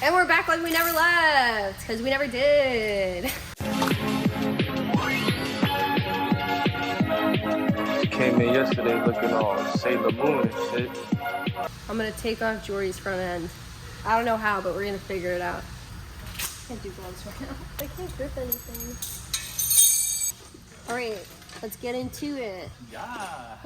And we're back like we never left, because we never did. She came in yesterday looking all Sailor Moon and shit. I'm gonna take off Jordy's front end. I don't know how, but we're gonna figure it out. Can't do gloves right now. I can't grip anything. All right, let's get into it. Yeah.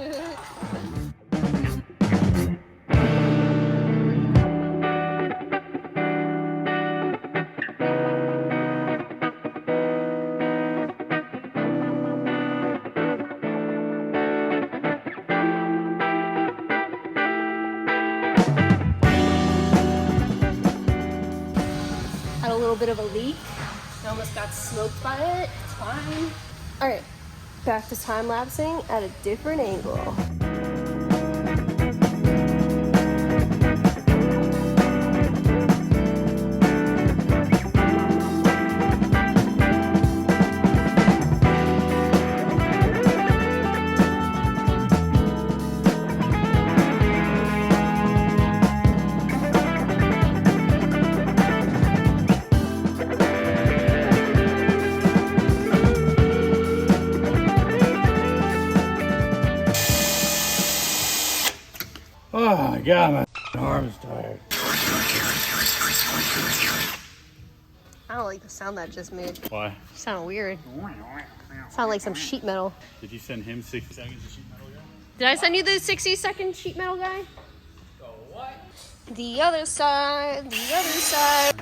Had a little bit of a leak. I almost got smoked by it. It's fine. All right, back to time lapsing at a different angle. Oh my god, my arm's tired. I don't like the sound that just made. Why? Sound weird. Sound like some sheet metal. Did you send him 60 seconds of sheet metal guy? Did I send you the 60-second sheet metal guy? Oh, what? The other side, the other side.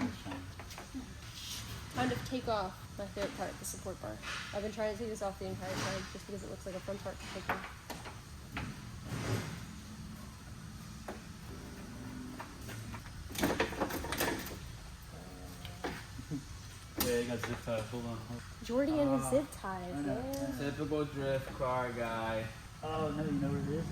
Time to take off my favorite part, the support bar. I've been trying to take this off the entire time just because it looks like a fun part to take off. Yeah, you got zip tie. Hold on. Jordy and his zip ties, man. Typical drift car guy. Oh, no, you know what it is?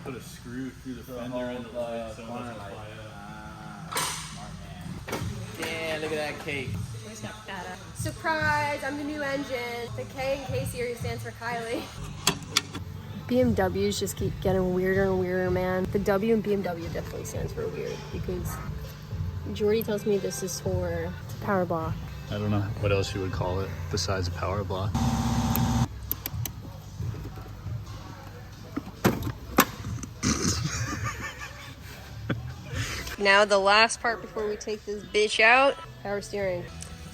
Put a screw through the fender and the light so it doesn't fly out. Smart man. Damn, look at that cake. Surprise! I'm the new engine. The K in K series stands for Kylie. BMWs just keep getting weirder and weirder, man. The W in BMW definitely stands for weird because Jordy tells me this is for power block. I don't know what else you would call it besides a power block. Now the last part before we take this bitch out, power steering.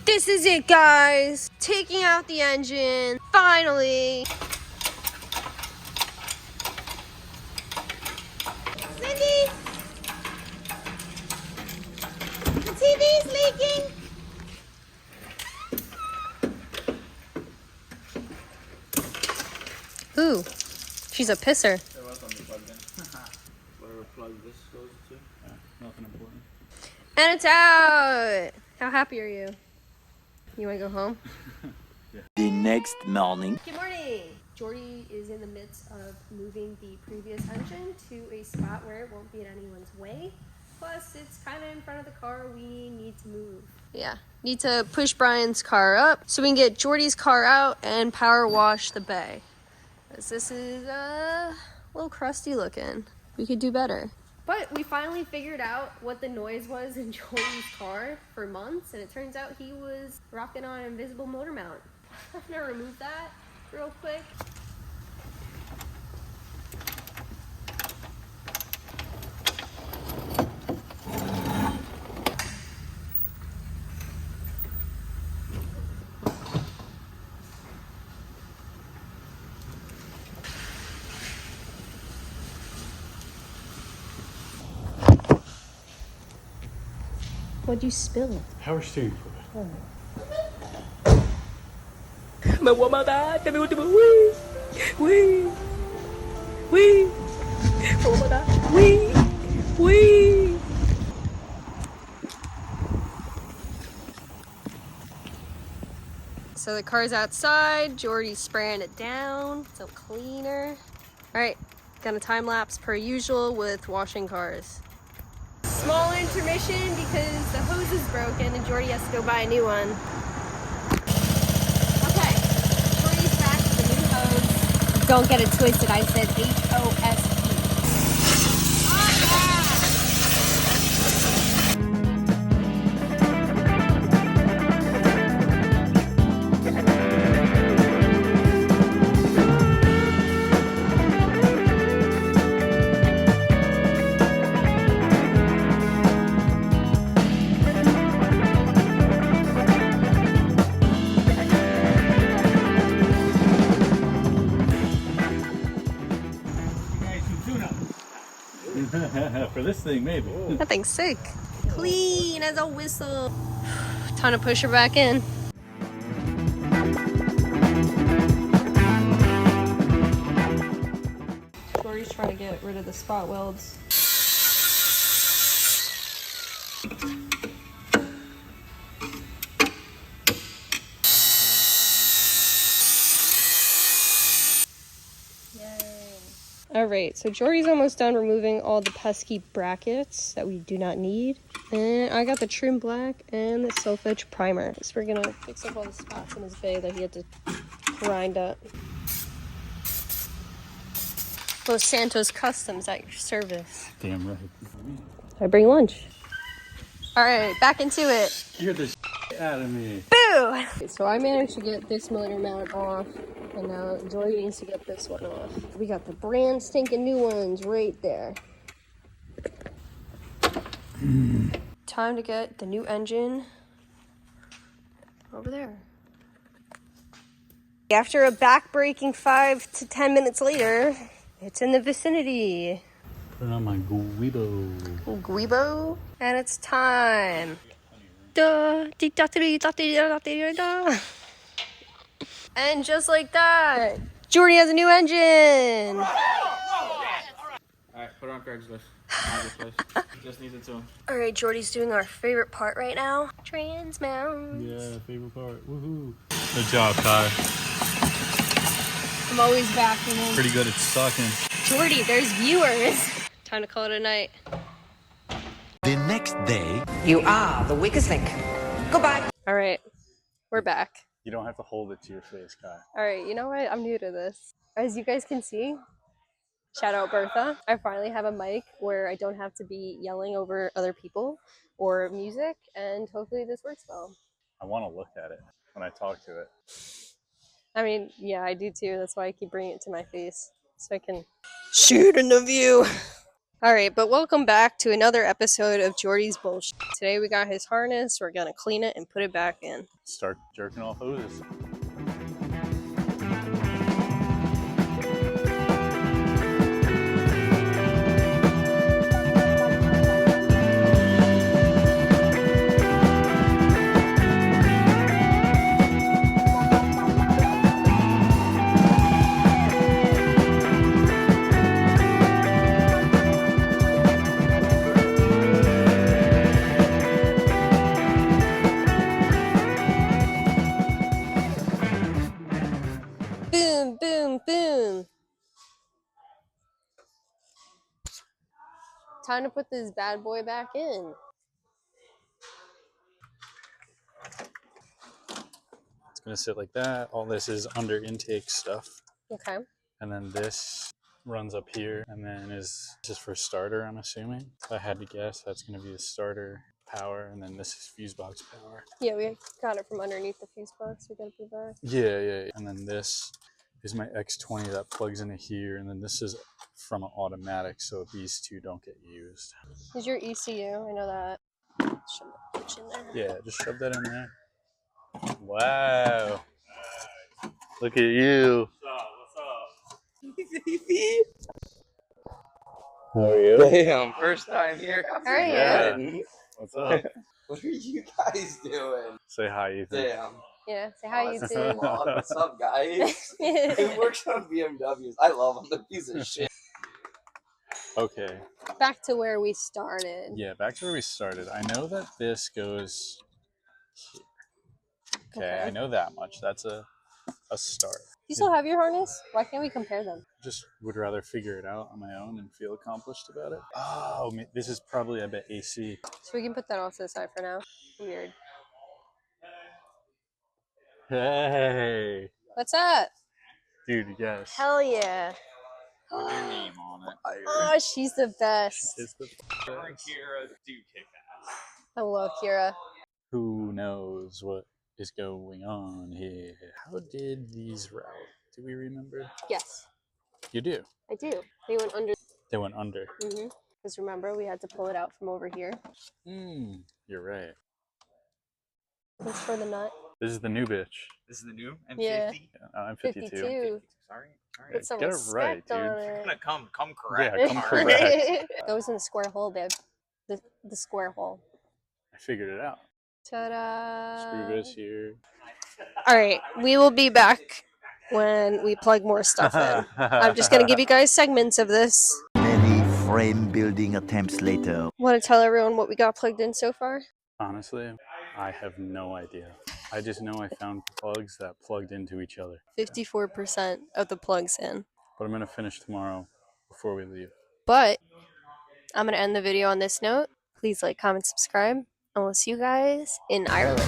This is it, guys. Taking out the engine, finally. Cindy, the TV's leaking. Ooh, she's a pisser. Whatever plug this goes to. Nothing important. And it's out. How happy are you? You want to go home? Yeah. The next morning. Good morning. Jordy is in the midst of moving the previous engine to a spot where it won't be in anyone's way. Plus, it's kind of in front of the car we need to move. Yeah, need to push Brian's car up so we can get Jordy's car out and power wash the bay. Because this is a little crusty looking. We could do better. But we finally figured out what the noise was in Jordy's car for months, and it turns out he was rocking on an invisible motor mount. I'm gonna remove that real quick. What'd you spill? Power steering fluid. So the car's outside, Jordy's spraying it down, so cleaner. All right, gonna time lapse per usual with washing cars. Small intermission because the hose is broken and Jordy has to go buy a new one. Okay, Jordy's back with the new hose. Don't get it twisted, I said H-O-S-E. For this thing, maybe. That thing's sick. Clean as a whistle. Time to push her back in. Tori's trying to get rid of the spot welds. Alright, so Jordy's almost done removing all the pesky brackets that we do not need. And I got the trim black and the self-etch primer. So we're gonna fix up all the spots in his bay that he had to grind up. Los Santos Customs at your service. Damn right. I bring lunch. Alright, back into it. You're the shit out of me. Boo! So I managed to get this motor mount off. And now Jordy needs to get this one off. We got the brand stinking new ones right there. Time to get the new engine over there. After a back-breaking 5 to 10 minutes later, it's in the vicinity. Put it on my Guido. Guibo, and it's time. Da, dee, da, dee, da, dee, da, dee, da. And just like that, Jordy has a new engine. Alright, put it on Craigslist. Just needs it to him. Alright, Jordy's doing our favorite part right now. Trans mount. Yeah, favorite part. Woohoo. Good job, Kai. I'm always vacuuming. Pretty good at sucking. Jordy, there's viewers. Time to call it a night. The next day, you are the weakest link. Goodbye. Alright, we're back. You don't have to hold it to your face, Kai. Alright, you know what? I'm new to this. As you guys can see, shout out Bertha. I finally have a mic where I don't have to be yelling over other people or music, and hopefully this works well. I want to look at it when I talk to it. I mean, yeah, I do too. That's why I keep bringing it to my face, so I can shoot in the view. Alright, but welcome back to another episode of Jordy's Bullshit. Today we got his harness. We're gonna clean it and put it back in. Start jerking off hoses. Boom, boom, boom. Time to put this bad boy back in. It's going to sit like that. All this is under intake stuff. Okay. And then this runs up here and then is just for starter, I'm assuming. If I had to guess, that's going to be the starter power, and then this is fuse box power. Yeah, we got it from underneath the fuse box. We gotta put it back. Yeah. And then this is my X20 that plugs into here, and then this is from an automatic, so these two don't get used. Is your ECU? I know that. Shove the pitch in there. Yeah, just shove that in there. Wow. Look at you. How are you? Damn, first time here. How are you? What's up? What are you guys doing? Say hi, Ethan. Damn. Yeah, say hi, you That's too. vlog. What's up, guys? Who works on BMWs? I love them. The piece of shit. Okay. Back to where we started. Yeah, back to where we started. I know that this goes here. Okay, I know that much. That's a start. You still have your harness? Why can't we compare them? Just would rather figure it out on my own and feel accomplished about it. Oh, this is probably, I bet, AC. So we can put that off to the side for now. Weird. Hey. What's up? Dude, yes. Hell yeah. Put your name on it. Oh, she's the best. It's the best. I love Kira. Who knows what is going on here? How did these route? Do we remember? Yes, You do. I do. They went under. They went under. Because remember, we had to pull it out from over here. You're right. Thanks for the nut. This is the new bitch. This is the new M50. Yeah. I'm 52. 52. Sorry. Put some Get it right, respect on dude. it. I'm gonna come correct. Yeah, come Alright. correct. Goes in the square hole, babe. The square hole. I figured it out. Ta-da! Screw this here. All right, we will be back when we plug more stuff in. I'm just gonna give you guys segments of this. Many frame building attempts later. Want to tell everyone what we got plugged in so far? Honestly, I have no idea. I just know I found plugs that plugged into each other. 54% of the plugs in. But I'm gonna finish tomorrow before we leave. But I'm gonna end the video on this note. Please like, comment, subscribe, and we'll see you guys in Ireland.